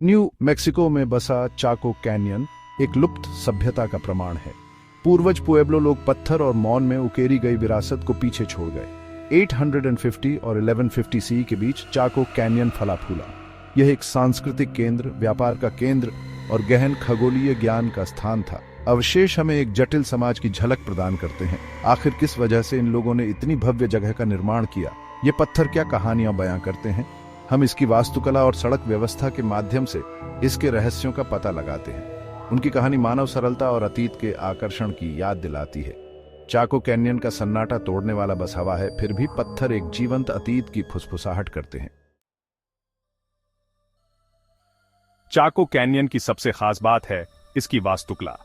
New Mexico में बसा चाको canyon एक लुप्त सभ्यता का प्रमाण है। पूर्वज पुएब्लो लोग पत्थर और मौन में उकेरी गई विरासत को पीछे छोड़ गए। 850 और 1150 सी के बीच चाको कैनियन फला फूला। यह एक सांस्कृतिक केंद्र, व्यापार का केंद्र और गहन खगोलीय ज्ञान का स्थान था। अवशेष हमें एक जटिल समाज की झलक प्रदान करते हैं। आखिर किस वजह से इन लोगों ने इतनी भव्य जगह का निर्माण किया? ये पत्थर क्या कहानियां बयां करते हैं? हम इसकी वास्तुकला और सड़क व्यवस्था के माध्यम से इसके रहस्यों का पता लगाते हैं। उनकी कहानी मानव सरलता और अतीत के आकर्षण की याद दिलाती है। चाको कैनियन का सन्नाटा तोड़ने वाला बस हवा है, फिर भी पत्थर एक जीवंत अतीत की फुसफुसाहट करते हैं। चाको कैनियन की सबसे खास बात है इसकी वास्तुकला।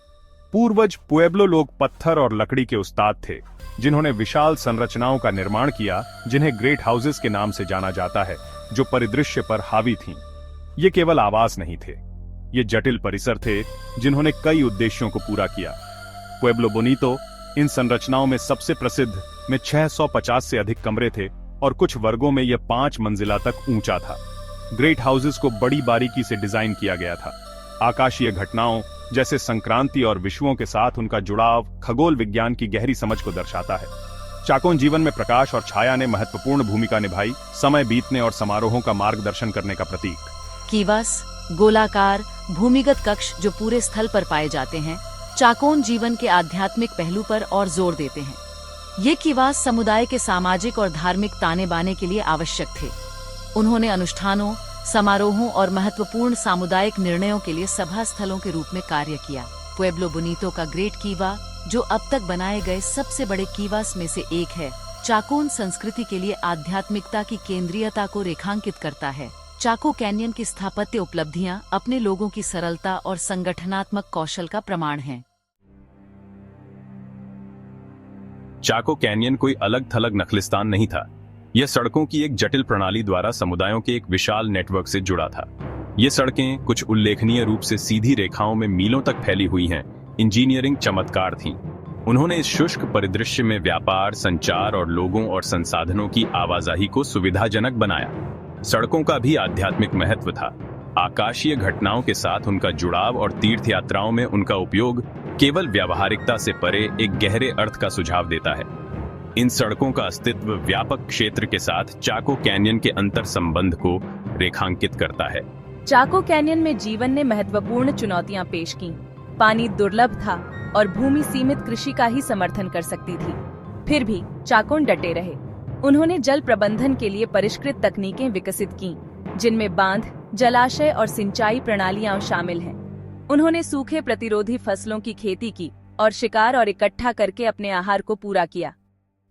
पूर्वज पुएब्लो लोग पत्थर और लकड़ी के उस्ताद थे, जिन्होंने विशाल संरचनाओं का निर्माण किया, जिन्हें ग्रेट हाउसेस के नाम से जाना जाता है, जो परिदृश्य पर हावी थीं। ये केवल आवास नहीं थे, ये जटिल परिसर थे जिन्होंने कई उद्देश्यों को पूरा किया। पुएब्लो बोनीतो इन संरचनाओं में सबसे प्रसिद्ध में 650 से अधिक कमरे थे और कुछ वर्गों में यह 5 मंजिला तक ऊंचा था। ग्रेट हाउसेस को बड़ी बारीकी से डिजाइन किया गया था। आकाशीय घटनाओं जैसे संक्रांति और विश्वों के साथ उनका जुड़ाव खगोल विज्ञान की गहरी समझ को दर्शाता है। चाकोन जीवन में प्रकाश और छाया ने महत्वपूर्ण भूमिका निभाई, समय बीतने और समारोहों का मार्गदर्शन करने का प्रतीक। कीवास, गोलाकार भूमिगत कक्ष जो पूरे स्थल पर पाए जाते हैं, चाकोन जीवन के आध्यात्मिक पहलू पर और जोर देते हैं। ये कीवास समुदाय के सामाजिक और धार्मिक ताने बाने के लिए आवश्यक थे। उन्होंने अनुष्ठानों, समारोहों और महत्वपूर्ण सामुदायिक निर्णयों के लिए सभा स्थलों के रूप में कार्य किया। पुएब्लो बोनीतो का ग्रेट कीवा, जो अब तक बनाए गए सबसे बड़े कीवास में से एक है, चाकोन संस्कृति के लिए आध्यात्मिकता की केंद्रीयता को रेखांकित करता है। चाको कैनियन की स्थापत्य उपलब्धियां अपने लोगों की सरलता और संगठनात्मक कौशल का प्रमाण हैं। चाको कैनियन कोई अलग थलग नखलिस्तान नहीं था। यह सड़कों की एक जटिल प्रणाली द्वारा समुदायों के एक विशाल नेटवर्क से जुड़ा था। ये सड़कें कुछ उल्लेखनीय रूप से सीधी रेखाओं में मीलों तक फैली हुई हैं। इंजीनियरिंग चमत्कार थी। उन्होंने इस शुष्क परिदृश्य में व्यापार, संचार और लोगों और संसाधनों की आवाजाही को सुविधाजनक बनाया। सड़कों का भी आध्यात्मिक महत्व था। आकाशीय घटनाओं के साथ उनका जुड़ाव और तीर्थ यात्राओं में उनका उपयोग केवल व्यावहारिकता से परे एक गहरे अर्थ का सुझाव देता है। इन सड़कों का अस्तित्व व्यापक क्षेत्र के साथ चाको कैनियन के अंतर संबंध को रेखांकित करता है। चाको कैनियन में जीवन ने महत्वपूर्ण चुनौतियां पेश की। पानी दुर्लभ था और भूमि सीमित कृषि का ही समर्थन कर सकती थी। फिर भी चाकोन डटे रहे। उन्होंने जल प्रबंधन के लिए परिष्कृत तकनीकें विकसित की, जिनमें बांध, जलाशय और सिंचाई प्रणालियां शामिल हैं। उन्होंने सूखे प्रतिरोधी फसलों की खेती की और शिकार और इकट्ठा करके अपने आहार को पूरा किया।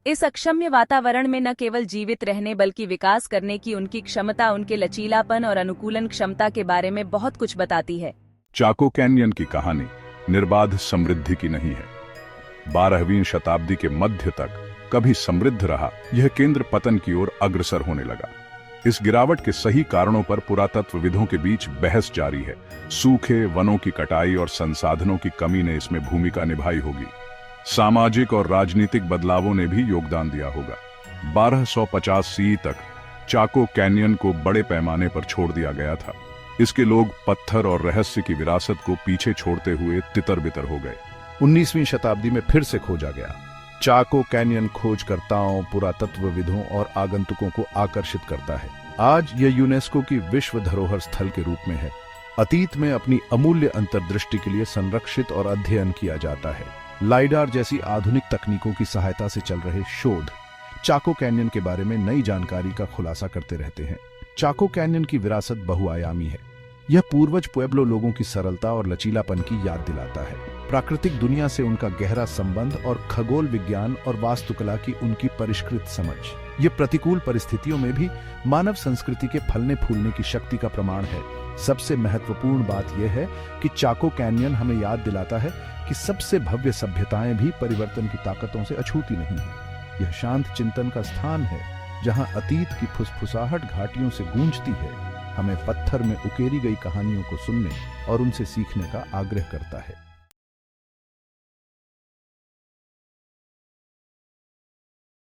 इस अक्षम्य वातावरण में न केवल जीवित रहने बल्कि विकास करने की उनकी क्षमता, उनके लचीलापन और अनुकूलन क्षमता के बारे में बहुत कुछ बताती है। चाको कैनियन की कहानी निर्बाध समृद्धि की नहीं है। 12वीं शताब्दी के मध्य तक कभी समृद्ध रहा, यह केंद्र पतन की ओर अग्रसर होने लगा। इस गिरावट के सही कारणों पर पुरातत्वविदों के बीच बहस जारी है। सूखे वनों की कटाई और संसाधनों की कमी ने इसमें भूमिका निभाई होगी। सामाजिक और राजनीतिक बदलावों ने भी योगदान दिया होगा। 1250 सी तक चाको कैनियन को बड़े पैमाने पर छोड़ दिया गया था। इसके लोग पत्थर और रहस्य की विरासत को पीछे छोड़ते हुए तितर-बितर हो गए। 19वीं शताब्दी में फिर से खोजा गया। चाको कैनियन खोजकर्ताओं, पुरातत्वविदों और आगंतुकों को आकर्षित करता है। आज यह यूनेस्को की विश्व धरोहर स्थल के रूप में है। अतीत में अपनी अमूल्य अंतर्दृष्टि के लिए संरक्षित और अध्ययन किया जाता है। लाइडार जैसी आधुनिक तकनीकों की सहायता से चल रहे शोध चाको कैनियन के बारे में नई जानकारी का खुलासा करते रहते हैं। चाको कैनियन की विरासत बहुआयामी है। यह पूर्वज पुएब्लो लोगों की सरलता और लचीलापन की याद दिलाता है। प्राकृतिक दुनिया से उनका गहरा संबंध और खगोल विज्ञान और वास्तुकला की उनकी परिष्कृत समझ, ये प्रतिकूल परिस्थितियों में भी मानव संस्कृति के फलने फूलने की शक्ति का प्रमाण है। सबसे महत्वपूर्ण बात यह है कि चाको कैनियन हमें याद दिलाता है कि सबसे भव्य सभ्यताएं भी परिवर्तन की ताकतों से अछूती नहीं है। यह शांत चिंतन का स्थान है, जहां अतीत की फुसफुसाहट घाटियों से गूंजती है, हमें पत्थर में उकेरी गई कहानियों को सुनने और उनसे सीखने का आग्रह करता है।